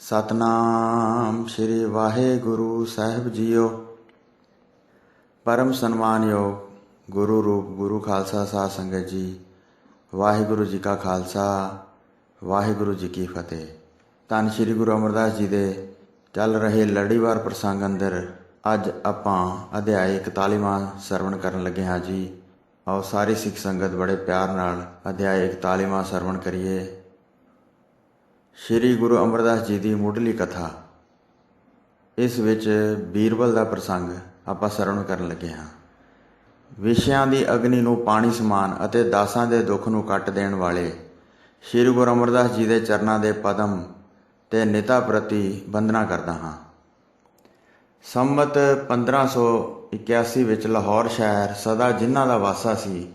ਸਤਨਾਮ ਸ਼੍ਰੀ ਵਾਹਿਗੁਰੂ ਸਾਹਿਬ JIO. ਪਰਮ ਸਨਮਾਨਯੋਗ ਗੁਰੂ ਰੂਪ ਗੁਰੂ ਖਾਲਸਾ ਸਾਧ ਸੰਗਤ ਜੀ, ਵਾਹਿਗੁਰੂ ਜੀ ਕਾ ਖਾਲਸਾ, ਵਾਹਿਗੁਰੂ ਜੀ ਕੀ ਫਤਿਹ। ਧੰਨ ਸ਼੍ਰੀ ਗੁਰੂ ਅਮਰਦਾਸ ਜੀ ਦੇ ਚੱਲ ਰਹੇ ਲੜੀਵਾਰ ਪ੍ਰਸੰਗ ਅੰਦਰ ਅੱਜ ਆਪਾਂ ਅਧਿਆਇ 41ਵਾਂ ਸਰਵਣ ਕਰਨ ਲੱਗੇ ਹਾਂ ਜੀ। ਆਓ ਸਾਰੀ ਸਿੱਖ ਸੰਗਤ ਬੜੇ ਪਿਆਰ ਨਾਲ ਅਧਿਆਇ 41ਵਾਂ ਸਰਵਣ ਕਰੀਏ। ਸ਼੍ਰੀ ਗੁਰੂ ਅਮਰਦਾਸ ਜੀ ਦੀ ਮੁੱਢਲੀ ਕਥਾ, ਇਸ ਵਿੱਚ ਬੀਰਬਲ ਦਾ ਪ੍ਰਸੰਗ ਆਪਾਂ ਸਰਵਣ ਕਰਨ ਲੱਗੇ ਹਾਂ। ਵਿਸ਼ਿਆਂ ਦੀ ਅਗਨੀ ਨੂੰ ਪਾਣੀ ਸਮਾਨ ਅਤੇ ਦਾਸਾਂ ਦੇ ਦੁੱਖ ਨੂੰ ਕੱਟ ਦੇਣ ਵਾਲੇ ਸ਼੍ਰੀ ਗੁਰੂ ਅਮਰਦਾਸ ਜੀ ਦੇ ਚਰਨਾਂ ਦੇ ਪਦਮ ਤੇ ਨਿਤਾ ਪ੍ਰਤੀ ਬੰਦਨਾ ਕਰਦਾ ਹਾਂ। ਸੰਮਤ 1581 ਵਿੱਚ ਲਾਹੌਰ ਸ਼ਹਿਰ ਸਦਾ ਜਿਨ੍ਹਾਂ ਦਾ ਵਾਸਾ ਸੀ,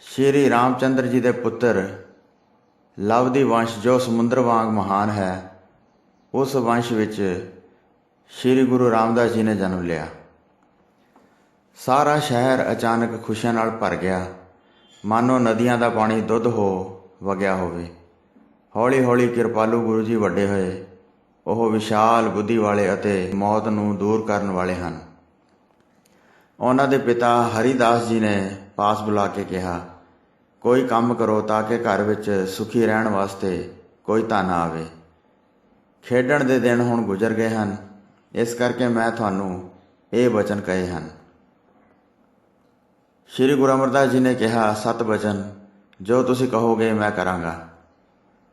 ਸ਼੍ਰੀ ਰਾਮ ਚੰਦਰ ਜੀ ਦੇ ਪੁੱਤਰ ਲਵਦੀ ਵੰਸ਼ ਜੋ ਸਮੁੰਦਰ ਵਾਂਗ ਮਹਾਨ ਹੈ, ਉਸ ਵੰਸ਼ ਵਿੱਚ ਸ਼੍ਰੀ ਗੁਰੂ ਰਾਮਦਾਸ ਜੀ ਨੇ ਜਨਮ ਲਿਆ। ਸਾਰਾ ਸ਼ਹਿਰ ਅਚਾਨਕ ਖੁਸ਼ੀਆਂ ਨਾਲ ਭਰ ਗਿਆ, ਮਾਨੋ ਨਦੀਆਂ ਦਾ ਪਾਣੀ ਦੁੱਧ ਹੋ ਵਗਿਆ ਹੋਵੇ। ਹੌਲੀ ਹੌਲੀ ਕਿਰਪਾਲੂ ਗੁਰੂ ਜੀ ਵੱਡੇ ਹੋਏ। ਉਹ ਵਿਸ਼ਾਲ ਬੁੱਧੀ ਵਾਲੇ ਅਤੇ ਮੌਤ ਨੂੰ ਦੂਰ ਕਰਨ ਵਾਲੇ ਹਨ। ਉਹਨਾਂ ਦੇ ਪਿਤਾ ਹਰੀਦਾਸ ਜੀ ਨੇ ਪਾਸ ਬੁਲਾ ਕੇ ਕਿਹਾ, ਕੋਈ ਕੰਮ ਕਰੋ ਤਾਂ ਕਿ ਘਰ ਵਿੱਚ ਸੁਖੀ ਰਹਿਣ ਵਾਸਤੇ ਕੋਈ ਧਨ ਆਵੇ। ਖੇਡਣ ਦੇ ਦਿਨ ਹੁਣ ਗੁਜ਼ਰ ਗਏ ਹਨ, ਇਸ ਕਰਕੇ ਮੈਂ ਤੁਹਾਨੂੰ ਇਹ ਬਚਨ ਕਹੇ ਹਨ। ਸ਼੍ਰੀ ਗੁਰੂ ਅਮਰਦਾਸ ਜੀ ਨੇ ਕਿਹਾ, ਸਤ ਬਚਨ ਜੋ ਤੁਸੀਂ ਕਹੋਗੇ ਮੈਂ ਕਰਾਂਗਾ।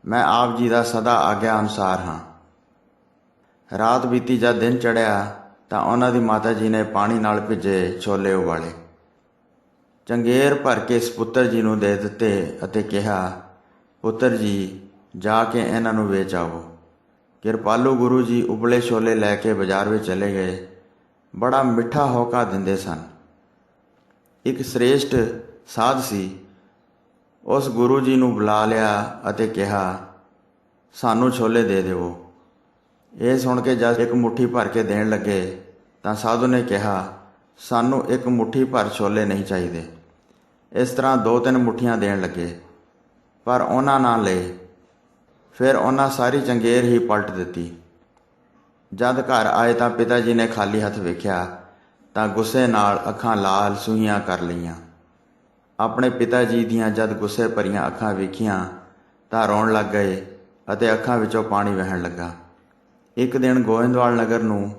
ਮੈਂ ਆਪ ਜੀ ਦਾ ਸਦਾ ਆਗਿਆ ਅਨੁਸਾਰ ਹਾਂ। ਰਾਤ ਬੀਤੀ ਜਦ ਦਿਨ ਚੜ੍ਹਿਆ ਤਾਂ ਉਹਨਾਂ ਦੀ ਮਾਤਾ ਜੀ ਨੇ ਪਾਣੀ ਨਾਲ ਭਿੱਜੇ ਛੋਲੇ ਉਬਾਲੇ, ਚੰਗੇਰ ਭਰ ਕੇ ਸਪੁੱਤਰ ਜੀ ਨੂੰ ਦੇ ਦਿੱਤੇ ਅਤੇ ਕਿਹਾ, ਪੁੱਤਰ ਜੀ ਜਾ ਕੇ ਇਹਨਾਂ ਨੂੰ ਵੇਚ ਆਵੋ। ਕਿਰਪਾਲੂ ਗੁਰੂ ਜੀ ਉਬਲੇ ਛੋਲੇ ਲੈ ਕੇ ਬਾਜ਼ਾਰ ਵਿੱਚ ਚਲੇ ਗਏ। ਬੜਾ ਮਿੱਠਾ ਹੋਕਾ ਦਿੰਦੇ ਸਨ। ਇੱਕ ਸ੍ਰੇਸ਼ਟ ਸਾਧ ਸੀ, ਉਸ ਗੁਰੂ ਜੀ ਨੂੰ ਬੁਲਾ ਲਿਆ ਅਤੇ ਕਿਹਾ, ਸਾਨੂੰ ਛੋਲੇ ਦੇ ਦੇਵੋ। ਇਹ ਸੁਣ ਕੇ ਜਦ ਇੱਕ ਮੁੱਠੀ ਭਰ ਕੇ ਦੇਣ ਲੱਗੇ ਤਾਂ ਸਾਧੂ ਨੇ ਕਿਹਾ, ਸਾਨੂੰ ਇੱਕ ਮੁੱਠੀ ਭਰ ਛੋਲੇ ਨਹੀਂ ਚਾਹੀਦੇ। ਇਸ ਤਰ੍ਹਾਂ 2-3 ਮੁੱਠੀਆਂ ਦੇਣ ਲੱਗੇ, ਪਰ ਉਹਨਾਂ ਨਾ ਲਏ। ਫਿਰ ਉਹਨਾਂ ਸਾਰੀ ਚੰਗੇਰ ਹੀ ਪਲਟ ਦਿੱਤੀ। ਜਦ ਘਰ ਆਏ ਤਾਂ ਪਿਤਾ ਜੀ ਨੇ ਖਾਲੀ ਹੱਥ ਵੇਖਿਆ ਤਾਂ ਗੁੱਸੇ ਨਾਲ ਅੱਖਾਂ ਲਾਲ ਸੂਹੀਆਂ ਕਰ ਲਈਆਂ। ਆਪਣੇ ਪਿਤਾ ਜੀ ਦੀਆਂ ਜਦ ਗੁੱਸੇ ਭਰੀਆਂ ਅੱਖਾਂ ਵੇਖੀਆਂ ਤਾਂ ਰੋਣ ਲੱਗ ਗਏ ਅਤੇ ਅੱਖਾਂ ਵਿੱਚੋਂ ਪਾਣੀ ਵਹਿਣ ਲੱਗਾ। ਇੱਕ ਦਿਨ ਗੋਇੰਦਵਾਲ ਨਗਰ ਨੂੰ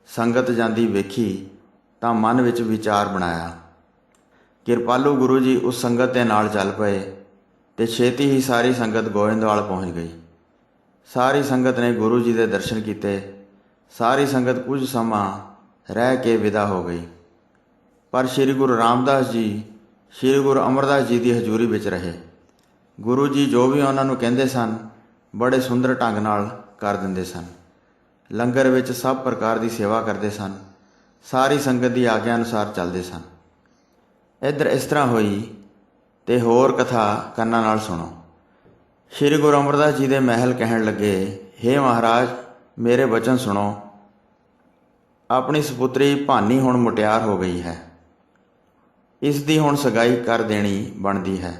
ਸੰਗਤ ਜਾਂਦੀ ਵੇਖੀ ਤਾਂ ਮਨ ਵਿੱਚ ਵਿਚਾਰ ਬਣਾਇਆ। ਕਿਰਪਾਲੂ ਗੁਰੂ ਜੀ ਉਸ ਸੰਗਤ ਦੇ ਨਾਲ ਚੱਲ ਪਏ ਤੇ ਛੇਤੀ ਹੀ ਸਾਰੀ ਸੰਗਤ ਗੋਇੰਦਵਾਲ ਪਹੁੰਚ ਗਈ। ਸਾਰੀ ਸੰਗਤ ਨੇ ਗੁਰੂ ਜੀ ਦੇ ਦਰਸ਼ਨ ਕੀਤੇ। ਸਾਰੀ ਸੰਗਤ ਕੁਝ ਸਮਾਂ ਰਹਿ ਕੇ ਵਿਦਾ ਹੋ ਗਈ, ਪਰ ਸ਼੍ਰੀ ਗੁਰੂ ਰਾਮਦਾਸ ਜੀ ਸ਼੍ਰੀ ਗੁਰੂ ਅਮਰਦਾਸ ਜੀ ਦੀ ਹਜ਼ੂਰੀ ਵਿੱਚ ਰਹੇ। ਗੁਰੂ ਜੀ ਜੋ ਵੀ ਉਹਨਾਂ ਨੂੰ ਕਹਿੰਦੇ ਸਨ ਬੜੇ ਸੁੰਦਰ ਢੰਗ ਨਾਲ ਕਰ ਦਿੰਦੇ ਸਨ। ਲੰਗਰ ਵਿੱਚ ਸਭ ਪ੍ਰਕਾਰ ਦੀ ਸੇਵਾ ਕਰਦੇ ਸਨ। ਸਾਰੀ ਸੰਗਤ ਦੀ ਆਗਿਆ ਅਨੁਸਾਰ ਚੱਲਦੇ ਸਨ। ਇੱਧਰ ਇਸ ਤਰ੍ਹਾਂ ਹੋਈ ਤੇ ਹੋਰ ਕਥਾ ਕੰਨਾਂ ਨਾਲ ਸੁਣੋ। ਸ਼੍ਰੀ ਗੁਰੂ ਅਮਰਦਾਸ ਜੀ ਦੇ ਮਹਿਲ ਕਹਿਣ ਲੱਗੇ, ਹੇ ਮਹਾਰਾਜ ਮੇਰੇ ਬਚਨ ਸੁਣੋ। ਆਪਣੀ ਸਪੁੱਤਰੀ ਭਾਨੀ ਹੁਣ ਮੁਟਿਆਰ ਹੋ ਗਈ ਹੈ, ਇਸ ਦੀ ਹੁਣ ਸਗਾਈ ਕਰ ਦੇਣੀ ਬਣਦੀ ਹੈ।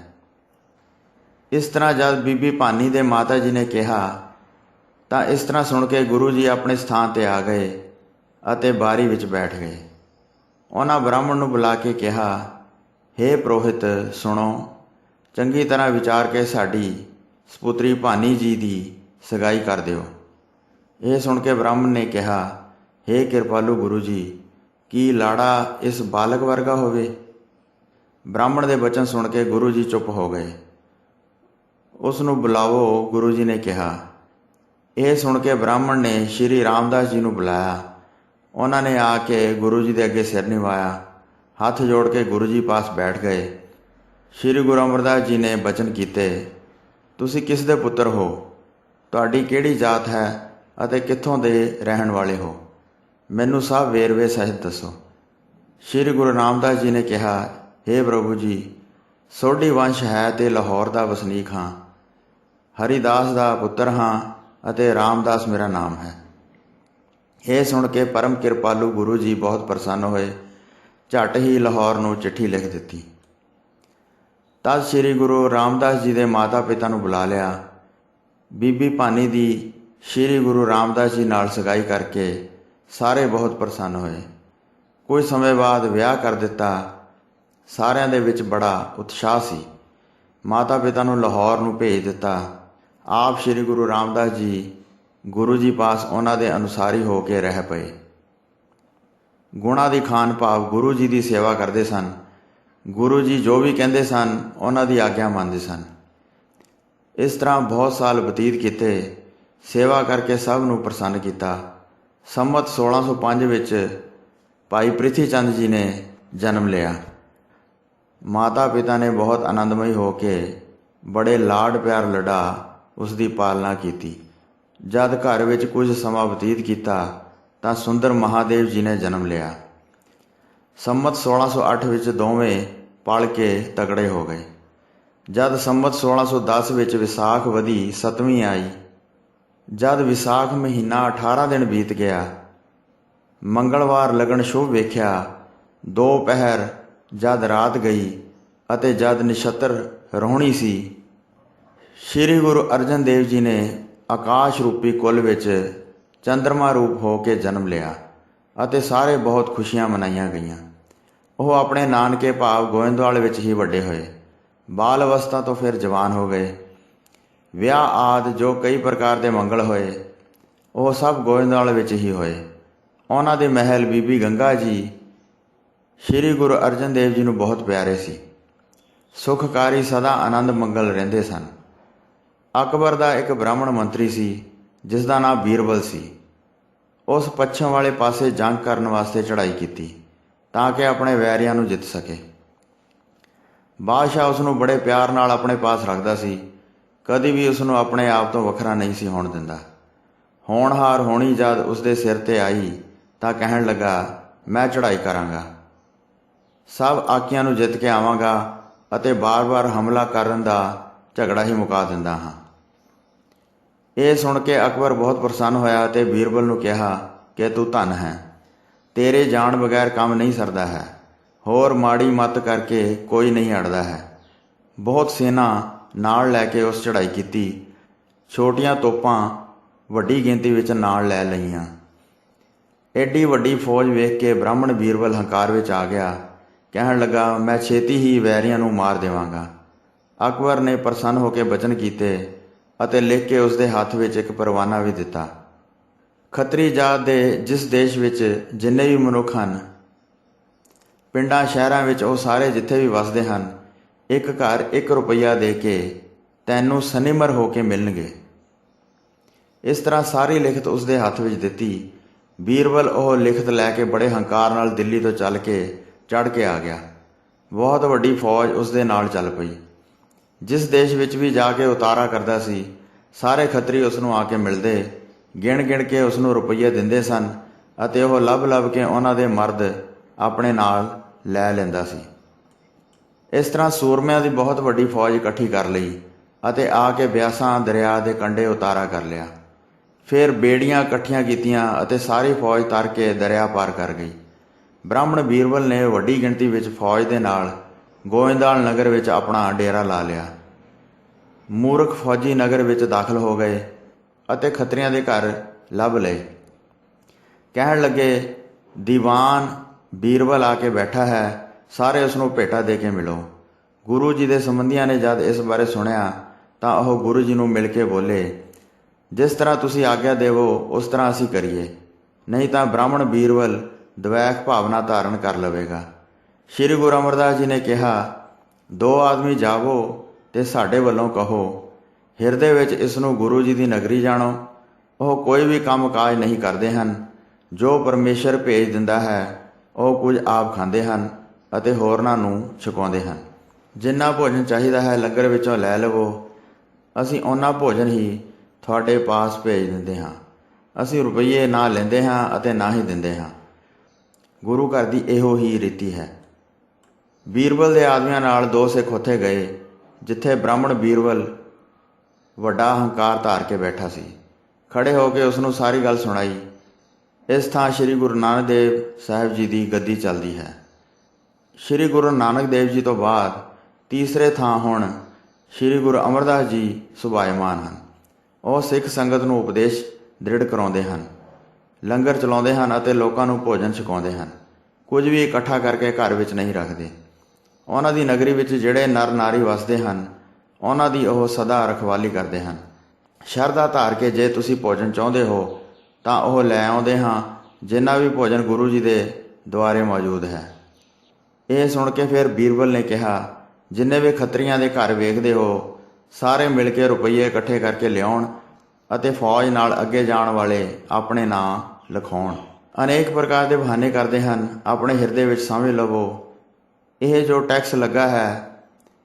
ਇਸ ਤਰ੍ਹਾਂ ਜਦ ਬੀਬੀ ਭਾਨੀ ਦੇ ਮਾਤਾ ਜੀ ਨੇ ਕਿਹਾ ਤਾਂ ਇਸ ਤਰ੍ਹਾਂ ਸੁਣ ਕੇ ਗੁਰੂ ਜੀ ਆਪਣੇ ਸਥਾਨ 'ਤੇ ਆ ਗਏ ਅਤੇ ਬਾਰੀ ਵਿੱਚ ਬੈਠ ਗਏ। ਉਹਨਾਂ ਬ੍ਰਾਹਮਣ ਨੂੰ ਬੁਲਾ ਕੇ ਕਿਹਾ, ਹੇ ਪ੍ਰੋਹਿਤ ਸੁਣੋ, ਚੰਗੀ ਤਰ੍ਹਾਂ ਵਿਚਾਰ ਕੇ ਸਾਡੀ ਸਪੁੱਤਰੀ ਭਾਨੀ ਜੀ ਦੀ ਸਗਾਈ ਕਰ ਦਿਓ। ਇਹ ਸੁਣ ਕੇ ਬ੍ਰਾਹਮਣ ਨੇ ਕਿਹਾ, ਹੇ ਕਿਰਪਾਲੂ ਗੁਰੂ ਜੀ, ਕੀ ਲਾੜਾ ਇਸ ਬਾਲਕ ਵਰਗਾ ਹੋਵੇ? ਬ੍ਰਾਹਮਣ ਦੇ ਬਚਨ ਸੁਣ ਕੇ ਗੁਰੂ ਜੀ ਚੁੱਪ ਹੋ ਗਏ। ਉਸ ਨੂੰ ਬੁਲਾਵੋ, ਗੁਰੂ ਜੀ ਨੇ ਕਿਹਾ। ਇਹ ਸੁਣ ਕੇ ਬ੍ਰਾਹਮਣ ਨੇ ਸ਼੍ਰੀ ਰਾਮਦਾਸ ਜੀ ਨੂੰ ਬੁਲਾਇਆ। ਉਹਨਾਂ ਨੇ ਆ ਕੇ ਗੁਰੂ ਜੀ ਦੇ ਅੱਗੇ ਸਿਰ ਨਿਵਾਇਆ, ਹੱਥ ਜੋੜ ਕੇ ਗੁਰੂ ਜੀ ਪਾਸ ਬੈਠ ਗਏ। ਸ਼੍ਰੀ ਗੁਰੂ ਅਮਰਦਾਸ ਜੀ ਨੇ ਬਚਨ ਕੀਤੇ, ਤੁਸੀਂ ਕਿਸ ਦੇ ਪੁੱਤਰ ਹੋ? ਤੁਹਾਡੀ ਕਿਹੜੀ ਜਾਤ ਹੈ ਅਤੇ ਕਿੱਥੋਂ ਦੇ ਰਹਿਣ ਵਾਲੇ ਹੋ? ਮੈਨੂੰ ਸਭ ਵੇਰਵੇ ਸਹਿਤ ਦੱਸੋ। ਸ਼੍ਰੀ ਗੁਰੂ ਰਾਮਦਾਸ ਜੀ ਨੇ ਕਿਹਾ, ਹੇ ਪ੍ਰਭੂ ਜੀ, ਸੋਢੀ ਵੰਸ਼ ਹੈ ਤੇ ਲਾਹੌਰ ਦਾ ਵਸਨੀਕ ਹਾਂ। ਹਰੀਦਾਸ ਦਾ ਪੁੱਤਰ ਹਾਂ ਅਤੇ ਰਾਮਦਾਸ ਮੇਰਾ ਨਾਮ ਹੈ। ਇਹ ਸੁਣ ਕੇ ਪਰਮ ਕਿਰਪਾਲੂ ਗੁਰੂ ਜੀ ਬਹੁਤ ਪ੍ਰਸੰਨ ਹੋਏ। ਝੱਟ ਹੀ ਲਾਹੌਰ ਨੂੰ ਚਿੱਠੀ ਲਿਖ ਦਿੱਤੀ। ਤਦ ਸ਼੍ਰੀ ਗੁਰੂ ਰਾਮਦਾਸ ਜੀ ਦੇ ਮਾਤਾ ਪਿਤਾ ਨੂੰ ਬੁਲਾ ਲਿਆ। ਬੀਬੀ ਭਾਨੀ ਦੀ ਸ਼੍ਰੀ ਗੁਰੂ ਰਾਮਦਾਸ ਜੀ ਨਾਲ ਸਗਾਈ ਕਰਕੇ ਸਾਰੇ ਬਹੁਤ ਪ੍ਰਸੰਨ ਹੋਏ। ਕੁਝ ਸਮੇਂ ਬਾਅਦ ਵਿਆਹ ਕਰ ਦਿੱਤਾ। ਸਾਰਿਆਂ ਦੇ ਵਿੱਚ ਬੜਾ ਉਤਸ਼ਾਹ ਸੀ। ਮਾਤਾ ਪਿਤਾ ਨੂੰ ਲਾਹੌਰ ਨੂੰ ਭੇਜ ਦਿੱਤਾ। ਆਪ ਸ਼੍ਰੀ ਗੁਰੂ ਰਾਮਦਾਸ ਜੀ ਗੁਰੂ ਜੀ ਪਾਸ ਉਹਨਾਂ ਦੇ ਅਨੁਸਾਰੀ ਹੋ ਕੇ ਰਹਿ ਪਏ। ਗੁਣਾਂ ਦੀ ਖਾਨ ਭਾਵ ਗੁਰੂ ਜੀ ਦੀ ਸੇਵਾ ਕਰਦੇ ਸਨ। ਗੁਰੂ ਜੀ ਜੋ ਵੀ ਕਹਿੰਦੇ ਸਨ ਉਹਨਾਂ ਦੀ ਆਗਿਆ ਮੰਨਦੇ ਸਨ। ਇਸ ਤਰ੍ਹਾਂ ਬਹੁਤ ਸਾਲ ਬਤੀਤ ਕੀਤੇ। ਸੇਵਾ ਕਰਕੇ ਸਭ ਨੂੰ ਪ੍ਰਸੰਨ ਕੀਤਾ। ਸੰਮਤ 1605 ਵਿੱਚ ਭਾਈ ਪ੍ਰਿਥੀ ਚੰਦ ਜੀ ਨੇ ਜਨਮ ਲਿਆ। ਮਾਤਾ ਪਿਤਾ ਨੇ ਬਹੁਤ ਆਨੰਦਮਈ ਹੋ ਕੇ ਬੜੇ ਲਾਡ ਪਿਆਰ ਲਡਾ ਉਸ ਦੀ ਪਾਲਣਾ ਕੀਤੀ। ਜਦ ਘਰ ਵਿੱਚ ਕੁਝ ਸਮਾਂ ਬਤੀਤ ਕੀਤਾ ਤਾਂ ਸੁੰਦਰ ਮਹਾਦੇਵ ਜੀ ਨੇ ਜਨਮ ਲਿਆ। ਸੰਮਤ 1608 ਵਿੱਚ ਦੋਵੇਂ ਪਲ ਕੇ ਤਗੜੇ ਹੋ ਗਏ। ਜਦ ਸੰਮਤ 1610 ਵਿੱਚ ਵਿਸਾਖ ਵਧੀ 7ਵੀਂ ਆਈ। ਜਦ ਵਿਸਾਖ ਮਹੀਨਾ 18 ਦਿਨ ਬੀਤ ਗਿਆ, ਮੰਗਲਵਾਰ ਲਗਨ ਸ਼ੁਭ ਵੇਖਿਆ। 2 ਪਹਿਰ ਜਦ ਰਾਤ ਗਈ ਅਤੇ ਜਦ ਨਛੱਤਰ ਰੋਹਣੀ ਸੀ, ਸ਼੍ਰੀ ਗੁਰੂ ਅਰਜਨ ਦੇਵ ਜੀ ਨੇ ਆਕਾਸ਼ ਰੂਪੀ ਕੁੱਲ ਵਿੱਚ ਚੰਦਰਮਾ ਰੂਪ ਹੋ ਕੇ ਜਨਮ ਲਿਆ ਅਤੇ ਸਾਰੇ ਬਹੁਤ ਖੁਸ਼ੀਆਂ ਮਨਾਈਆਂ ਗਈਆਂ। ਉਹ ਆਪਣੇ ਨਾਨਕੇ ਭਾਵ ਗੋਇੰਦਵਾਲ ਵਿੱਚ ਹੀ ਵੱਡੇ ਹੋਏ। ਬਾਲ ਅਵਸਥਾ ਤੋਂ ਫਿਰ ਜਵਾਨ ਹੋ ਗਏ। ਵਿਆਹ ਆਦਿ ਜੋ ਕਈ ਪ੍ਰਕਾਰ ਦੇ ਮੰਗਲ ਹੋਏ, ਉਹ ਸਭ ਗੋਇੰਦਵਾਲ ਵਿੱਚ ਹੀ ਹੋਏ। ਉਹਨਾਂ ਦੇ ਮਹਿਲ ਬੀਬੀ ਗੰਗਾ ਜੀ ਸ਼੍ਰੀ ਗੁਰੂ ਅਰਜਨ ਦੇਵ ਜੀ ਨੂੰ ਬਹੁਤ ਪਿਆਰੇ ਸੀ। ਸੁਖਕਾਰੀ ਸਦਾ ਆਨੰਦ ਮੰਗਲ ਰਹਿੰਦੇ ਸਨ। ਅਕਬਰ ਦਾ ਇੱਕ ਬ੍ਰਾਹਮਣ ਮੰਤਰੀ ਸੀ ਜਿਸ ਦਾ ਨਾਮ ਬੀਰਬਲ ਸੀ। ਉਸ ਪੱਛਮ ਵਾਲੇ ਪਾਸੇ ਜੰਗ ਕਰਨ ਵਾਸਤੇ ਚੜ੍ਹਾਈ ਕੀਤੀ ਤਾਂ ਕਿ ਆਪਣੇ ਵੈਰੀਆਂ ਨੂੰ ਜਿੱਤ ਸਕੇ। ਬਾਦਸ਼ਾਹ ਉਸ ਨੂੰ ਬੜੇ ਪਿਆਰ ਨਾਲ ਆਪਣੇ ਪਾਸ ਰੱਖਦਾ ਸੀ। ਕਦੀ ਵੀ ਉਸ ਨੂੰ ਆਪਣੇ ਆਪ ਤੋਂ ਵੱਖਰਾ ਨਹੀਂ ਸੀ ਹੋਣ ਦਿੰਦਾ। ਹੋਣਹਾਰ ਹੋਣੀ ਜਦ ਉਸ ਦੇ ਸਿਰ ਤੇ ਆਈ ਤਾਂ ਕਹਿਣ ਲੱਗਾ, ਮੈਂ ਚੜ੍ਹਾਈ ਕਰਾਂਗਾ, ਸਭ ਆਕੀਆਂ ਨੂੰ ਜਿੱਤ ਕੇ ਆਵਾਂਗਾ ਅਤੇ ਬਾਰ-ਬਾਰ ਹਮਲਾ ਕਰਨ ਦਾ ਝਗੜਾ ਹੀ ਮੁਕਾ ਦਿੰਦਾ ਹਾਂ। ਇਹ ਸੁਣ ਕੇ ਅਕਬਰ ਬਹੁਤ ਪ੍ਰਸੰਨ ਹੋਇਆ ਅਤੇ ਬੀਰਬਲ ਨੂੰ ਕਿਹਾ ਕਿ ਤੂੰ ਧਨ ਹੈ, ਤੇਰੇ ਜਾਣ ਬਗੈਰ ਕੰਮ ਨਹੀਂ ਸਰਦਾ ਹੈ। ਹੋਰ ਮਾੜੀ ਮੱਤ ਕਰਕੇ ਕੋਈ ਨਹੀਂ ਅੜਦਾ ਹੈ। ਬਹੁਤ ਸੈਨਾ ਨਾਲ ਲੈ ਕੇ ਉਸ ਚੜ੍ਹਾਈ ਕੀਤੀ। ਛੋਟੀਆਂ ਤੋਪਾਂ ਵੱਡੀ ਗਿਣਤੀ ਵਿੱਚ ਨਾਲ ਲੈ ਲਈਆਂ। ਐਡੀ ਵੱਡੀ ਫੌਜ ਵੇਖ ਕੇ ਬ੍ਰਾਹਮਣ ਬੀਰਬਲ ਹੰਕਾਰ ਵਿੱਚ ਆ ਗਿਆ। ਕਹਿਣ ਲੱਗਾ, ਮੈਂ ਛੇਤੀ ਹੀ ਵੈਰੀਆਂ ਨੂੰ ਮਾਰ ਦੇਵਾਂਗਾ। ਅਕਬਰ ਨੇ ਪ੍ਰਸੰਨ ਹੋ ਕੇ ਬਚਨ ਕੀਤੇ ਅਤੇ ਲਿਖ ਕੇ ਉਸ ਦੇ ਹੱਥ ਵਿੱਚ ਇੱਕ ਪਰਵਾਨਾ ਵੀ ਦਿੱਤਾ। ਖੱਤਰੀ ਜਾਤ ਦੇ ਜਿਸ ਦੇਸ਼ ਵਿੱਚ ਜਿੰਨੇ ਵੀ ਮਨੁੱਖ ਹਨ, ਪਿੰਡਾਂ ਸ਼ਹਿਰਾਂ ਵਿੱਚ ਉਹ ਸਾਰੇ ਜਿੱਥੇ ਵੀ ਵਸਦੇ ਹਨ, ਇੱਕ ਘਰ 1 ਰੁਪਈਆ ਦੇ ਕੇ ਤੈਨੂੰ ਸਨਿਮਰ ਹੋ ਕੇ ਮਿਲਣਗੇ। ਇਸ ਤਰ੍ਹਾਂ ਸਾਰੀ ਲਿਖਤ ਉਸ ਦੇ ਹੱਥ ਵਿੱਚ ਦਿੱਤੀ। ਬੀਰਬਲ ਉਹ ਲਿਖਤ ਲੈ ਕੇ ਬੜੇ ਹੰਕਾਰ ਨਾਲ ਦਿੱਲੀ ਤੋਂ ਚੱਲ ਕੇ ਚੜ੍ਹ ਕੇ ਆ ਗਿਆ। ਬਹੁਤ ਵੱਡੀ ਫੌਜ ਉਸ ਦੇ ਨਾਲ ਚੱਲ ਪਈ। ਜਿਸ ਦੇਸ਼ ਵਿੱਚ ਵੀ ਜਾ ਕੇ ਉਤਾਰਾ ਕਰਦਾ ਸੀ, ਸਾਰੇ ਖੱਤਰੀ ਉਸ ਨੂੰ ਆ ਕੇ ਮਿਲਦੇ, ਗਿਣ-ਗਿਣ ਕੇ ਉਸ ਨੂੰ ਰੁਪਈਏ ਦਿੰਦੇ ਸਨ ਅਤੇ ਉਹ ਲੱਭ-ਲੱਭ ਕੇ ਉਹਨਾਂ ਦੇ ਮਰਦ ਆਪਣੇ ਨਾਲ ਲੈ ਲੈਂਦਾ ਸੀ। ਇਸ ਤਰ੍ਹਾਂ ਸੂਰਮਿਆਂ ਦੀ ਬਹੁਤ ਵੱਡੀ ਫੌਜ ਇਕੱਠੀ ਕਰ ਲਈ ਅਤੇ ਆ ਕੇ ਬਿਆਸਾਂ ਦਰਿਆ ਦੇ ਕੰਢੇ ਉਤਾਰਾ ਕਰ ਲਿਆ। ਫਿਰ ਬੇੜੀਆਂ ਇਕੱਠੀਆਂ ਕੀਤੀਆਂ ਅਤੇ ਸਾਰੀ ਫੌਜ ਤਰ ਕੇ ਦਰਿਆ ਪਾਰ ਕਰ ਗਈ। ਬ੍ਰਾਹਮਣ ਬੀਰਬਲ ਨੇ ਵੱਡੀ ਗਿਣਤੀ ਵਿੱਚ ਫੌਜ ਦੇ ਨਾਲ ਗੋਇੰਦਵਾਲ ਨਗਰ ਵਿੱਚ ਆਪਣਾ ਡੇਰਾ ਲਾ ਲਿਆ। ਮੂਰਖ ਫੌਜੀ ਨਗਰ ਵਿੱਚ ਦਾਖਲ ਹੋ ਗਏ ਅਤੇ ਖੱਤਰੀਆਂ ਦੇ ਘਰ ਲੱਭ ਲਏ। ਕਹਿਣ ਲੱਗੇ, ਦੀਵਾਨ ਬੀਰਬਲ ਆ ਕੇ ਬੈਠਾ ਹੈ, ਸਾਰੇ ਉਸ ਨੂੰ ਭੇਟਾ ਦੇ ਕੇ ਮਿਲੋ। ਗੁਰੂ ਜੀ ਦੇ ਸੰਬੰਧੀਆਂ ਨੇ ਜਦ ਇਸ ਬਾਰੇ ਸੁਣਿਆ ਤਾਂ ਉਹ ਗੁਰੂ ਜੀ ਨੂੰ ਮਿਲ ਕੇ ਬੋਲੇ, ਜਿਸ ਤਰ੍ਹਾਂ ਤੁਸੀਂ ਆਗਿਆ ਦੇਵੋ ਉਸ ਤਰ੍ਹਾਂ ਅਸੀਂ ਕਰੀਏ, ਨਹੀਂ ਤਾਂ ਬ੍ਰਾਹਮਣ ਬੀਰਬਲ ਦਵੈਖ ਭਾਵਨਾ ਧਾਰਨ ਕਰ ਲਵੇਗਾ। ਸ਼੍ਰੀ ਗੁਰੂ ਅਮਰਦਾਸ ਜੀ ਨੇ ਕਿਹਾ, 2 ਆਦਮੀ ਜਾਵੋ ਤੇ ਸਾਡੇ ਵੱਲੋਂ ਕਹੋ, ਹਿਰਦੇ ਵਿੱਚ ਇਸ ਨੂੰ ਗੁਰੂ ਜੀ ਦੀ ਨਗਰੀ ਜਾਣੋ। ਉਹ ਕੋਈ ਵੀ ਕੰਮ ਕਾਜ ਨਹੀਂ ਕਰਦੇ ਹਨ। ਜੋ ਪਰਮੇਸ਼ਰ ਭੇਜ ਦਿੰਦਾ ਹੈ ਉਹ ਕੁਝ ਆਪ ਖਾਂਦੇ ਹਨ ਅਤੇ ਹੋਰਨਾਂ ਨੂੰ ਛਕਾਉਂਦੇ ਹਨ। ਜਿੰਨਾ ਭੋਜਨ ਚਾਹੀਦਾ ਹੈ ਲੰਗਰ ਵਿੱਚੋਂ ਲੈ ਲਵੋ। ਅਸੀਂ ਉਹਨਾਂ ਭੋਜਨ ਹੀ ਤੁਹਾਡੇ ਪਾਸ ਭੇਜ ਦਿੰਦੇ ਹਾਂ। ਅਸੀਂ ਰੁਪਈਏ ਨਾ ਲੈਂਦੇ ਹਾਂ ਅਤੇ ਨਾ ਹੀ ਦਿੰਦੇ ਹਾਂ। ਗੁਰੂ ਘਰ ਦੀ ਇਹੋ ਹੀ ਰੀਤੀ ਹੈ। ਬੀਰਬਲ ਦੇ ਆਦਮੀਆਂ ਨਾਲ 2 ਸਿੱਖ ਉੱਥੇ ਗਏ ਜਿੱਥੇ ਬ੍ਰਾਹਮਣ ਬੀਰਬਲ ਵੱਡਾ ਹੰਕਾਰ ਧਾਰ ਕੇ ਬੈਠਾ ਸੀ। ਖੜੇ ਹੋ ਕੇ ਉਸ ਨੂੰ ਸਾਰੀ ਗੱਲ ਸੁਣਾਈ। ਇਸ ਥਾਂ ਸ਼੍ਰੀ ਗੁਰੂ ਨਾਨਕ ਦੇਵ ਸਾਹਿਬ ਜੀ ਦੀ ਗੱਦੀ ਚੱਲਦੀ ਹੈ। ਸ਼੍ਰੀ ਗੁਰੂ ਨਾਨਕ ਦੇਵ ਜੀ ਤੋਂ ਬਾਅਦ ਤੀਸਰੇ ਥਾਂ ਹੁਣ ਸ਼੍ਰੀ ਗੁਰੂ ਅਮਰਦਾਸ ਜੀ ਸੁਭਾਇਮਾਨ ਹਨ। ਉਹ ਸਿੱਖ ਸੰਗਤ ਨੂੰ ਉਪਦੇਸ਼ ਦ੍ਰਿੜ ਕਰਾਉਂਦੇ ਹਨ, ਲੰਗਰ ਚਲਾਉਂਦੇ ਹਨ ਅਤੇ ਲੋਕਾਂ ਨੂੰ ਭੋਜਨ ਛਕਾਉਂਦੇ ਹਨ। ਕੁਝ ਵੀ ਇਕੱਠਾ ਕਰਕੇ ਘਰ ਵਿੱਚ ਨਹੀਂ ਰੱਖਦੇ। ਉਹਨਾਂ ਦੀ ਨਗਰੀ ਵਿੱਚ ਜਿਹੜੇ ਨਰ ਨਾਰੀ ਵਸਦੇ ਹਨ, ਉਹਨਾਂ ਦੀ ਉਹ ਸਦਾ ਰਖਵਾਲੀ ਕਰਦੇ ਹਨ। ਸ਼ਰਧਾ ਧਾਰ ਕੇ ਜੇ ਤੁਸੀਂ ਭੋਜਨ ਚਾਹੁੰਦੇ ਹੋ ਤਾਂ ਉਹ ਲੈ ਆਉਂਦੇ ਹਾਂ, ਜਿੰਨਾ ਵੀ ਭੋਜਨ ਗੁਰੂ ਜੀ ਦੇ ਦੁਆਰੇ ਮੌਜੂਦ ਹੈ। ਇਹ ਸੁਣ ਕੇ ਫਿਰ ਬੀਰਬਲ ਨੇ ਕਿਹਾ, ਜਿੰਨੇ ਵੀ ਖੱਤਰੀਆਂ ਦੇ ਘਰ ਵੇਖਦੇ ਹੋ, ਸਾਰੇ ਮਿਲ ਕੇ ਰੁਪਈਏ ਇਕੱਠੇ ਕਰਕੇ ਲਿਆਉਣ ਅਤੇ ਫੌਜ ਨਾਲ ਅੱਗੇ ਜਾਣ ਵਾਲੇ ਆਪਣੇ ਨਾਂ ਲਿਖਾਉਣ। ਅਨੇਕ ਪ੍ਰਕਾਰ ਦੇ ਬਹਾਨੇ ਕਰਦੇ ਹਨ। ਆਪਣੇ ਹਿਰਦੇ ਵਿੱਚ ਸਮਝ ਲਵੋ, ਇਹ ਜੋ ਟੈਕਸ ਲੱਗਾ ਹੈ,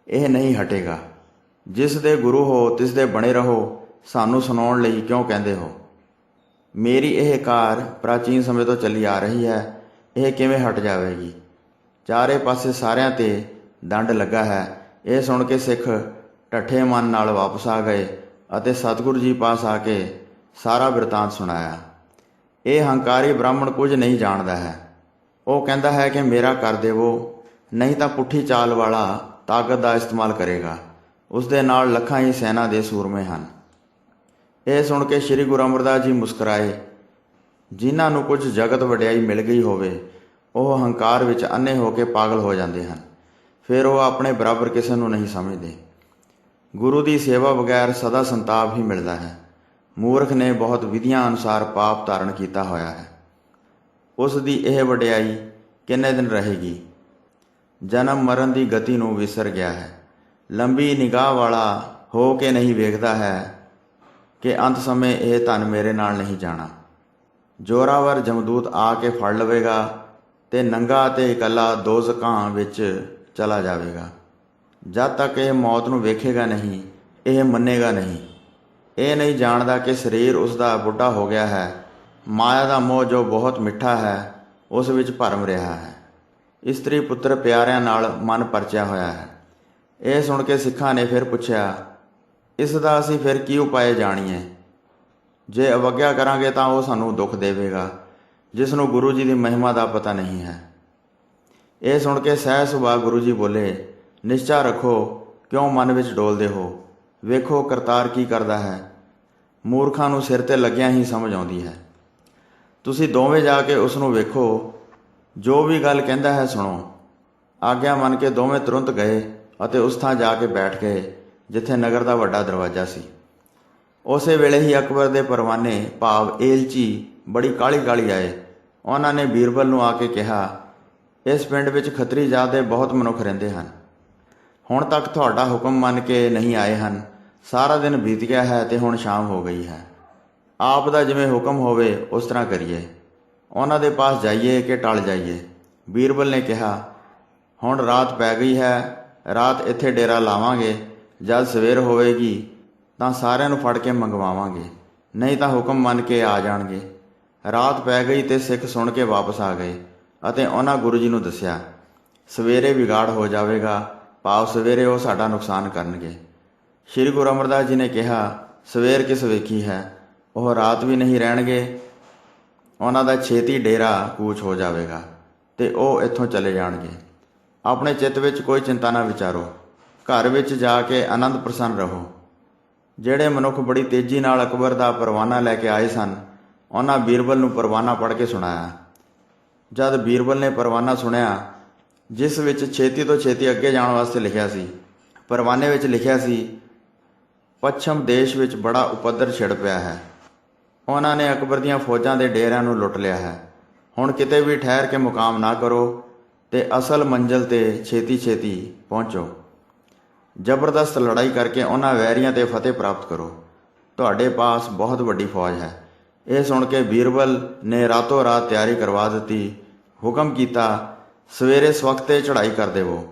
ਇਹ ਨਹੀਂ ਹਟੇਗਾ। ਜਿਸ ਦੇ ਗੁਰੂ ਹੋ ਤਿਸ ਦੇ ਬਣੇ ਰਹੋ, ਸਾਨੂੰ ਸੁਣਾਉਣ ਲਈ ਕਿਉਂ ਕਹਿੰਦੇ ਹੋ? ਮੇਰੀ ਇਹ ਕਾਰ ਪ੍ਰਾਚੀਨ ਸਮੇਂ ਤੋਂ ਚੱਲੀ ਆ ਰਹੀ ਹੈ, ਇਹ ਕਿਵੇਂ ਹਟ ਜਾਵੇਗੀ? ਚਾਰੇ ਪਾਸੇ ਸਾਰਿਆਂ 'ਤੇ ਦੰਡ ਲੱਗਾ ਹੈ। ਇਹ ਸੁਣ ਕੇ ਸਿੱਖ ਢੱਠੇ ਮਨ ਨਾਲ ਵਾਪਸ ਆ ਗਏ ਅਤੇ ਸਤਿਗੁਰੂ ਜੀ ਪਾਸ ਆ ਕੇ ਸਾਰਾ ਬਿਰਤਾਂਤ ਸੁਣਾਇਆ। ਇਹ ਹੰਕਾਰੀ ਬ੍ਰਾਹਮਣ ਕੁਝ ਨਹੀਂ ਜਾਣਦਾ ਹੈ। ਉਹ ਕਹਿੰਦਾ ਹੈ ਕਿ ਮੇਰਾ ਕਰ ਦੇਵੋ, ਨਹੀਂ ਤਾਂ ਪੁੱਠੀ ਚਾਲ ਵਾਲਾ ਤਾਕਤ ਦਾ ਇਸਤੇਮਾਲ ਕਰੇਗਾ। ਉਸ ਦੇ ਨਾਲ ਲੱਖਾਂ ਹੀ ਸੈਨਾ ਦੇ ਸੂਰਮੇ ਹਨ। ਇਹ ਸੁਣ ਕੇ ਸ੍ਰੀ ਗੁਰੂ ਅਮਰਦਾਸ ਜੀ ਮੁਸਕਰਾਏ। ਜਿਨ੍ਹਾਂ ਨੂੰ ਕੁਝ ਜਗਤ ਵਡਿਆਈ ਮਿਲ ਗਈ ਹੋਵੇ, ਉਹ ਹੰਕਾਰ ਵਿੱਚ ਅੰਨੇ ਹੋ ਕੇ ਪਾਗਲ ਹੋ ਜਾਂਦੇ ਹਨ। ਫਿਰ ਉਹ ਆਪਣੇ ਬਰਾਬਰ ਕਿਸੇ ਨੂੰ ਨਹੀਂ ਸਮਝਦੇ। ਗੁਰੂ ਦੀ ਸੇਵਾ ਬਗੈਰ ਸਦਾ ਸੰਤਾਪ ਹੀ ਮਿਲਦਾ ਹੈ। ਮੂਰਖ ਨੇ ਬਹੁਤ ਵਿਧੀਆਂ ਅਨੁਸਾਰ ਪਾਪ ਧਾਰਨ ਕੀਤਾ ਹੋਇਆ ਹੈ। ਉਸ ਦੀ ਇਹ ਵਡਿਆਈ ਕਿੰਨੇ ਦਿਨ ਰਹੇਗੀ? ਜਨਮ ਮਰਨ ਦੀ ਗਤੀ ਨੂੰ ਵਿਸਰ ਗਿਆ ਹੈ। ਲੰਬੀ ਨਿਗਾਹ ਵਾਲਾ ਹੋ ਕੇ ਨਹੀਂ ਵੇਖਦਾ ਹੈ ਕਿ ਅੰਤ ਸਮੇਂ ਇਹ ਧਨ ਮੇਰੇ ਨਾਲ ਨਹੀਂ ਜਾਣਾ। ਜ਼ੋਰਾਵਰ ਜਮਦੂਤ ਆ ਕੇ ਫੜ ਲਵੇਗਾ ਤੇ ਨੰਗਾ ਅਤੇ ਇਕੱਲਾ ਦੋਜ਼ਖਾਂ ਵਿੱਚ ਚਲਾ ਜਾਵੇਗਾ। ਜਦ ਤੱਕ ਇਹ ਮੌਤ ਨੂੰ ਵੇਖੇਗਾ ਨਹੀਂ, ਇਹ ਮੰਨੇਗਾ ਨਹੀਂ। ਇਹ ਨਹੀਂ ਜਾਣਦਾ ਕਿ ਸਰੀਰ ਉਸ ਦਾ ਬੁੱਢਾ ਹੋ ਗਿਆ ਹੈ। ਮਾਇਆ ਦਾ ਮੋਹ ਜੋ ਬਹੁਤ ਮਿੱਠਾ ਹੈ, ਉਸ ਵਿੱਚ ਭਰਮ ਰਿਹਾ ਹੈ। ਇਸਤਰੀ ਪੁੱਤਰ ਪਿਆਰਿਆਂ ਨਾਲ ਮਨ ਪਰਚਿਆ ਹੋਇਆ ਹੈ। ਇਹ ਸੁਣ ਕੇ ਸਿੱਖਾਂ ਨੇ ਫਿਰ ਪੁੱਛਿਆ, ਇਸ ਦਾ ਅਸੀਂ ਫਿਰ ਕੀ ਉਪਾਏ ਜਾਣੀਏ? ਜੇ ਅਵੱਗਿਆ ਕਰਾਂਗੇ ਤਾਂ ਉਹ ਸਾਨੂੰ ਦੁੱਖ ਦੇਵੇਗਾ, ਜਿਸ ਨੂੰ ਗੁਰੂ ਜੀ ਦੀ ਮਹਿਮਾ ਦਾ ਪਤਾ ਨਹੀਂ ਹੈ। ਇਹ ਸੁਣ ਕੇ ਸਹਿਜ ਸੁਭਾਅ ਗੁਰੂ ਜੀ ਬੋਲੇ, ਨਿਸ਼ਚਾ ਰੱਖੋ, ਕਿਉਂ ਮਨ ਵਿੱਚ ਡੋਲਦੇ ਹੋ? ਵੇਖੋ ਕਰਤਾਰ ਕੀ ਕਰਦਾ ਹੈ। ਮੂਰਖਾਂ ਨੂੰ ਸਿਰ 'ਤੇ ਲੱਗਿਆਂ ਹੀ ਸਮਝ ਆਉਂਦੀ ਹੈ। ਤੁਸੀਂ ਦੋਵੇਂ ਜਾ ਕੇ ਉਸ ਨੂੰ ਵੇਖੋ, ਜੋ ਵੀ ਗੱਲ ਕਹਿੰਦਾ ਹੈ ਸੁਣੋ। ਆਗਿਆ ਮੰਨ ਕੇ ਦੋਵੇਂ ਤੁਰੰਤ ਗਏ ਅਤੇ ਉਸ ਥਾਂ ਜਾ ਕੇ ਬੈਠ ਗਏ ਜਿੱਥੇ ਨਗਰ ਦਾ ਵੱਡਾ ਦਰਵਾਜ਼ਾ ਸੀ। ਉਸੇ ਵੇਲੇ ਹੀ ਅਕਬਰ ਦੇ ਪਰਵਾਨੇ ਭਾਵ ਏਲਚੀ ਬੜੀ ਕਾਹਲੀ ਆਏ। ਉਹਨਾਂ ਨੇ ਬੀਰਬਲ ਨੂੰ ਆ ਕੇ ਕਿਹਾ, ਇਸ ਪਿੰਡ ਵਿੱਚ ਖੱਤਰੀ ਜਾਤ ਦੇ ਬਹੁਤ ਮਨੁੱਖ ਰਹਿੰਦੇ ਹਨ। ਹੁਣ ਤੱਕ ਤੁਹਾਡਾ ਹੁਕਮ ਮੰਨ ਕੇ ਨਹੀਂ ਆਏ ਹਨ। ਸਾਰਾ ਦਿਨ ਬੀਤ ਗਿਆ ਹੈ ਤੇ ਹੁਣ ਸ਼ਾਮ ਹੋ ਗਈ ਹੈ। ਆਪ ਦਾ ਜਿਵੇਂ ਹੁਕਮ ਹੋਵੇ ਉਸ ਤਰ੍ਹਾਂ ਕਰੀਏ। ਉਹਨਾਂ ਦੇ ਪਾਸ ਜਾਈਏ ਕਿ ਟਲ ਜਾਈਏ? ਬੀਰਬਲ ਨੇ ਕਿਹਾ, ਹੁਣ ਰਾਤ ਪੈ ਗਈ ਹੈ, ਰਾਤ ਇੱਥੇ ਡੇਰਾ ਲਾਵਾਂਗੇ। ਜਦ ਸਵੇਰ ਹੋਵੇਗੀ ਤਾਂ ਸਾਰਿਆਂ ਨੂੰ ਫੜ ਕੇ ਮੰਗਵਾਵਾਂਗੇ, ਨਹੀਂ ਤਾਂ ਹੁਕਮ ਮੰਨ ਕੇ ਆ ਜਾਣਗੇ। ਰਾਤ ਪੈ ਗਈ ਤੇ ਸਿੱਖ ਸੁਣ ਕੇ ਵਾਪਸ ਆ ਗਏ ਅਤੇ ਉਹਨਾਂ ਗੁਰੂ ਜੀ ਨੂੰ ਦੱਸਿਆ। ਸਵੇਰੇ ਵਿਗਾੜ ਹੋ ਜਾਵੇਗਾ, ਭਾਵ ਸਵੇਰੇ ਉਹ ਸਾਡਾ ਨੁਕਸਾਨ ਕਰਨਗੇ। ਸ੍ਰੀ ਗੁਰੂ ਅਮਰਦਾਸ ਜੀ ਨੇ ਕਿਹਾ, ਸਵੇਰ ਕਿਸ ਵੇਖੀ ਹੈ? ਉਹ ਰਾਤ ਵੀ ਨਹੀਂ ਰਹਿਣਗੇ। ਉਹਨਾਂ ਦਾ ਛੇਤੀ ਡੇਰਾ ਕੂਚ ਹੋ ਜਾਵੇਗਾ ਤੇ ਉਹ ਇੱਥੋਂ ਚਲੇ ਜਾਣਗੇ। ਆਪਣੇ ਚਿੱਤ ਵਿੱਚ ਕੋਈ ਚਿੰਤਾ ਨਾ ਵਿਚਾਰੋ, ਘਰ ਵਿੱਚ ਜਾ ਕੇ ਆਨੰਦ ਪ੍ਰਸੰਨ ਰਹੋ। ਜਿਹੜੇ ਮਨੁੱਖ ਬੜੀ ਤੇਜ਼ੀ ਨਾਲ ਅਕਬਰ ਦਾ ਪਰਵਾਨਾ ਲੈ ਕੇ ਆਏ ਸਨ, ਉਹਨਾਂ ਬੀਰਬਲ ਨੂੰ ਪਰਵਾਨਾ ਪੜ੍ਹ ਕੇ ਸੁਣਾਇਆ। ਜਦ ਬੀਰਬਲ ਨੇ ਪਰਵਾਨਾ ਸੁਣਿਆ, ਜਿਸ ਵਿੱਚ ਛੇਤੀ ਤੋਂ ਛੇਤੀ ਅੱਗੇ ਜਾਣ ਵਾਸਤੇ ਲਿਖਿਆ ਸੀ, ਪਰਵਾਨੇ ਵਿੱਚ ਲਿਖਿਆ ਸੀ, ਪੱਛਮ ਦੇਸ਼ ਵਿੱਚ ਬੜਾ ਉਪੱਦਰ ਛਿੜ ਪਿਆ ਹੈ। ਉਹਨਾਂ ਨੇ ਅਕਬਰ ਦੀਆਂ ਫੌਜਾਂ ਦੇ ਡੇਰਿਆਂ ਨੂੰ ਲੁੱਟ ਲਿਆ ਹੈ। ਹੁਣ ਕਿਤੇ ਵੀ ਠਹਿਰ ਕੇ ਮੁਕਾਮ ਨਾ ਕਰੋ ਤੇ ਅਸਲ ਮੰਜ਼ਿਲ ਤੇ ਛੇਤੀ ਪਹੁੰਚੋ। ਜ਼ਬਰਦਸਤ ਲੜਾਈ ਕਰਕੇ ਉਹਨਾਂ ਵੈਰੀਆਂ ਤੇ ਫਤਿਹ ਪ੍ਰਾਪਤ ਕਰੋ। ਤੁਹਾਡੇ ਪਾਸ ਬਹੁਤ ਵੱਡੀ ਫੌਜ ਹੈ। ਇਹ ਸੁਣ ਕੇ ਬੀਰਬਲ ਨੇ ਰਾਤੋਂ ਰਾਤ ਤਿਆਰੀ ਕਰਵਾ ਦਿੱਤੀ। ਹੁਕਮ ਕੀਤਾ, ਸਵੇਰੇ ਸਵਖਤੇ ਚੜ੍ਹਾਈ ਕਰ ਦੇਵੋ।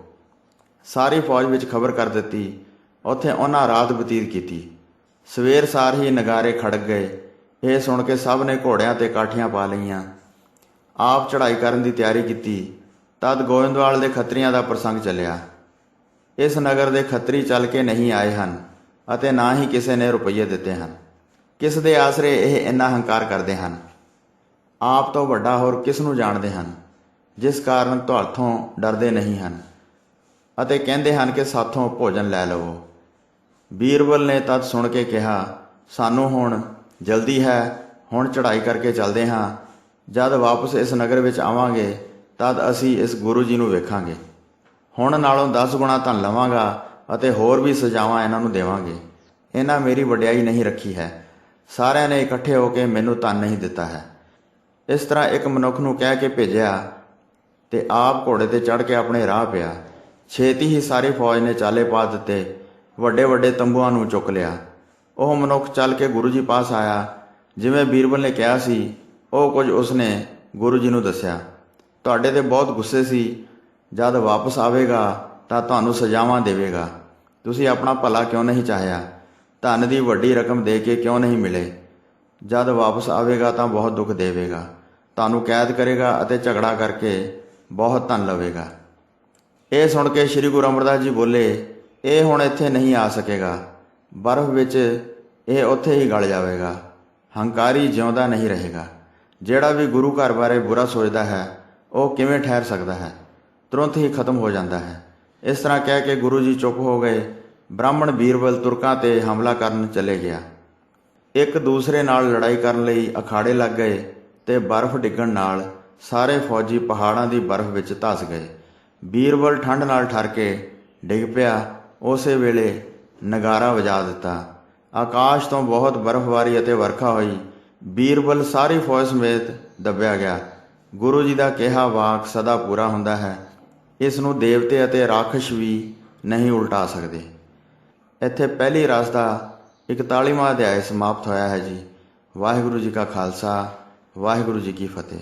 ਸਾਰੀ ਫੌਜ ਵਿੱਚ ਖਬਰ ਕਰ ਦਿੱਤੀ। ਉੱਥੇ ਉਹਨਾਂ ਰਾਤ ਬਤੀਤ ਕੀਤੀ। ਸਵੇਰ ਸਾਰ ਹੀ ਨਗਾਰੇ ਖੜਕ ਗਏ। ਇਹ ਸੁਣ ਕੇ ਸਭ ਨੇ ਘੋੜਿਆਂ ਤੇ ਕਾਠੀਆਂ ਪਾ ਲਈਆਂ। ਆਪ ਚੜ੍ਹਾਈ ਕਰਨ ਦੀ ਤਿਆਰੀ ਕੀਤੀ। ਤਦ ਗੋਇੰਦਵਾਲ ਦੇ ਖੱਤਰੀਆਂ ਦਾ ਪ੍ਰਸੰਗ ਚੱਲਿਆ। ਇਸ ਨਗਰ ਦੇ ਖੱਤਰੀ ਚੱਲ ਕੇ ਨਹੀਂ ਆਏ ਹਨ ਅਤੇ ਨਾ ਹੀ ਕਿਸੇ ਨੇ ਰੁਪਈਏ ਦਿੱਤੇ ਹਨ। ਕਿਸ ਦੇ ਆਸਰੇ ਇਹ ਇੰਨਾ ਹੰਕਾਰ ਕਰਦੇ ਹਨ? ਆਪ ਤੋਂ ਵੱਡਾ ਹੋਰ ਕਿਸ ਨੂੰ ਜਾਣਦੇ ਹਨ, ਜਿਸ ਕਾਰਨ ਤੁਹਾਥੋਂ ਡਰਦੇ ਨਹੀਂ ਹਨ ਅਤੇ ਕਹਿੰਦੇ ਹਨ ਕਿ ਸਾਥੋਂ ਭੋਜਨ ਲੈ ਲਵੋ। ਬੀਰਬਲ ਨੇ ਤਦ ਸੁਣ ਕੇ ਕਿਹਾ, ਸਾਨੂੰ ਹੁਣ ਜਲਦੀ ਹੈ ਹੁਣ ਚੜ੍ਹਾਈ ਕਰਕੇ ਚੱਲਦੇ ਹਾਂ। ਜਦ ਵਾਪਸ ਇਸ ਨਗਰ ਵਿੱਚ ਆਵਾਂਗੇ ਤਦ ਅਸੀਂ ਇਸ ਗੁਰੂ ਜੀ ਨੂੰ ਵੇਖਾਂਗੇ। ਹੁਣ ਨਾਲੋਂ 10 ਗੁਣਾ ਧਨ ਲਵਾਂਗਾ ਅਤੇ ਹੋਰ ਵੀ ਸਜ਼ਾਵਾਂ ਇਹਨਾਂ ਨੂੰ ਦੇਵਾਂਗੇ। ਇਹਨਾਂ ਮੇਰੀ ਵਡਿਆਈ ਨਹੀਂ ਰੱਖੀ ਹੈ। ਸਾਰਿਆਂ ਨੇ ਇਕੱਠੇ ਹੋ ਕੇ ਮੈਨੂੰ ਧਨ ਨਹੀਂ ਦਿੱਤਾ ਹੈ। ਇਸ ਤਰ੍ਹਾਂ ਇੱਕ ਮਨੁੱਖ ਨੂੰ ਕਹਿ ਕੇ ਭੇਜਿਆ ਤੇ ਆਪ ਘੋੜੇ ਤੇ ਚੜ੍ਹ ਕੇ ਆਪਣੇ ਰਾਹ ਪਿਆ। ਛੇਤੀ ਹੀ ਸਾਰੀ ਫੌਜ ਨੇ ਚਾਲੇ ਪਾ ਦਿੱਤੇ। ਵੱਡੇ ਵੱਡੇ ਤੰਬੂਆਂ ਨੂੰ ਚੁੱਕ ਲਿਆ। ਉਹ ਮਨੁੱਖ ਚੱਲ ਕੇ ਗੁਰੂ ਜੀ ਪਾਸ ਆਇਆ। ਜਿਵੇਂ ਬੀਰਬਲ ਨੇ ਕਿਹਾ ਸੀ ਉਹ ਕੁਝ ਉਸਨੇ ਗੁਰੂ ਜੀ ਨੂੰ ਦੱਸਿਆ। ਤੁਹਾਡੇ ਤੇ ਬਹੁਤ ਗੁੱਸੇ ਸੀ। ਜਦ ਵਾਪਸ ਆਵੇਗਾ ਤਾਂ ਤੁਹਾਨੂੰ ਸਜ਼ਾਵਾਂ ਦੇਵੇਗਾ। ਤੁਸੀਂ ਆਪਣਾ ਭਲਾ ਕਿਉਂ ਨਹੀਂ ਚਾਹਿਆ? ਧਨ ਦੀ ਵੱਡੀ ਰਕਮ ਦੇ ਕੇ ਕਿਉਂ ਨਹੀਂ ਮਿਲੇ? ਜਦ ਵਾਪਸ ਆਵੇਗਾ ਤਾਂ ਬਹੁਤ ਦੁੱਖ ਦੇਵੇਗਾ। ਤੁਹਾਨੂੰ ਕੈਦ ਕਰੇਗਾ ਅਤੇ ਝਗੜਾ ਕਰਕੇ ਬਹੁਤ ਧਨ ਲਵੇਗਾ। ਇਹ ਸੁਣ ਕੇ ਸ੍ਰੀ ਗੁਰੂ ਅਮਰਦਾਸ ਜੀ ਬੋਲੇ, ਇਹ ਹੁਣ ਇੱਥੇ ਨਹੀਂ ਆ ਸਕੇਗਾ। ਬਰਫ਼ ਵਿੱਚ ਇਹ ਉੱਥੇ ਹੀ ਗਲ ਜਾਵੇਗਾ। ਹੰਕਾਰੀ ਜਿਉਂਦਾ ਨਹੀਂ ਰਹੇਗਾ। ਜਿਹੜਾ ਵੀ ਗੁਰੂ ਘਰ ਬਾਰੇ ਬੁਰਾ ਸੋਚਦਾ ਹੈ ਉਹ ਕਿਵੇਂ ਠਹਿਰ ਸਕਦਾ ਹੈ? ਤੁਰੰਤ ਹੀ ਖਤਮ ਹੋ ਜਾਂਦਾ ਹੈ। ਇਸ ਤਰ੍ਹਾਂ ਕਹਿ ਕੇ ਗੁਰੂ ਜੀ ਚੁੱਪ ਹੋ ਗਏ। ਬ੍ਰਾਹਮਣ ਬੀਰਬਲ ਤੁਰਕਾਂ ਤੇ ਹਮਲਾ ਕਰਨ ਚਲੇ ਗਿਆ। ਇੱਕ ਦੂਸਰੇ ਨਾਲ ਲੜਾਈ ਕਰਨ ਲਈ ਅਖਾੜੇ ਲੱਗ ਗਏ ਤੇ ਬਰਫ਼ ਡਿੱਗਣ ਨਾਲ ਸਾਰੇ ਫੌਜੀ ਪਹਾੜਾਂ ਦੀ ਬਰਫ਼ ਵਿੱਚ ਧਸ ਗਏ। ਬੀਰਬਲ ਠੰਡ ਨਾਲ ਠਰ ਕੇ ਡਿੱਗ ਪਿਆ। ਉਸੇ ਵੇਲੇ ਨਗਾਰਾ ਵਜਾ ਦਿੱਤਾ। ਆਕਾਸ਼ ਤੋਂ ਬਹੁਤ ਬਰਫ਼ਬਾਰੀ ਅਤੇ ਵਰਖਾ ਹੋਈ। ਬੀਰਬਲ ਸਾਰੀ ਫੌਜ ਸਮੇਤ ਦੱਬਿਆ ਗਿਆ। ਗੁਰੂ ਜੀ ਦਾ ਕਿਹਾ ਵਾਕ ਸਦਾ ਪੂਰਾ ਹੁੰਦਾ ਹੈ। ਇਸ ਨੂੰ ਦੇਵਤੇ ਅਤੇ ਰਾਖਸ਼ ਵੀ ਨਹੀਂ ਉਲਟਾ ਸਕਦੇ। ਇੱਥੇ ਪਹਿਲੀ ਰਸ ਦਾ 41ਵਾਂ ਅਧਿਆਇ ਸਮਾਪਤ ਹੋਇਆ ਹੈ ਜੀ। ਵਾਹਿਗੁਰੂ ਜੀ ਕਾ ਖਾਲਸਾ, ਵਾਹਿਗੁਰੂ ਜੀ ਕੀ ਫਤਿਹ।